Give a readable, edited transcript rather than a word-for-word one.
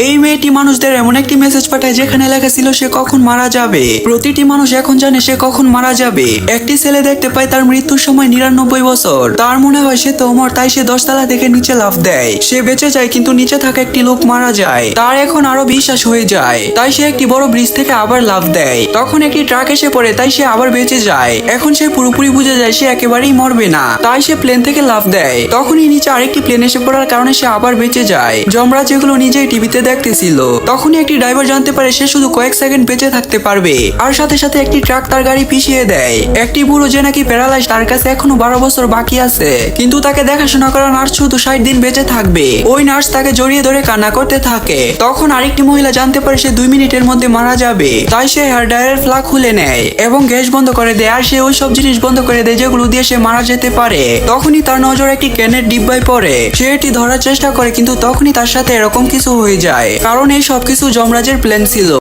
এই মেয়েটি মানুষদের এমন একটি মেসেজ পাঠায় যেখানে লেখা ছিল সে কখন মারা যাবে। প্রতিটি মানুষ এখন জানে সে কখন মারা যাবে। একটি ছেলে দেখতে পায় তার মৃত্যুর সময় 99 বছর। তার মনে হয় সে তো অমর, তাই সে 10 তলা থেকে নিচে লাফ দেয়। সে বেঁচে যায় কিন্তু নিচে থাকা একটি লোক মারা যায়। তার এখন আরো বিশ্বাস হয়ে যায়, তাই সে একটি বড় ব্রিজ থেকে আবার লাফ দেয়। তখন একটি ট্রাক এসে পড়ে, তাই সে আবার বেঁচে যায়। এখন সে পুরোপুরি বুঝে যায় সে একেবারেই মরবে না, তাই সে প্লেন থেকে লাফ দেয়। তখনই নিচে আরেকটি প্লেন এসে পড়ার কারণে সে আবার বেঁচে যায়। যমরাজ যেগুলো নিজেই টিভিতে দেখতেছিল। তখনই একটি ড্রাইভার জানতে পারে সে শুধু কয়েক সেকেন্ড বেঁচে থাকতে পারবে, আর সাথে সাথে একটি ট্রাক তার গাড়ি পিছিয়ে দেয়। একটি বুড়ো যে নাকি প্যারালাইজ, তার কাছে এখনো 12 বছর বাকি আছে, কিন্তু তাকে দেখাশোনা করা নার্স শুধু 60 দিন বেঁচে থাকবে। ওই নার্স তাকে জড়িয়ে ধরে কান্না করতে থাকে। তখন আরেকটি মহিলা জানতে পারে সে 2 মিনিটের মধ্যে মারা যাবে, তাই সে হেয়ার ড্রায়ারের প্লাগ খুলে নেয় এবং গ্যাস বন্ধ করে দেয়। আর সে ওই সব জিনিস বন্ধ করে দেয় যেগুলো দিয়ে সে মারা যেতে পারে। তখনই তার নজর একটি ক্যানের ডিব্বায় পড়ে। সে এটি ধরার চেষ্টা করে, কিন্তু তখনই তার সাথে এরকম কিছু হয়ে যায়, কারণ এই সবকিছু যমরাজের প্ল্যান ছিল।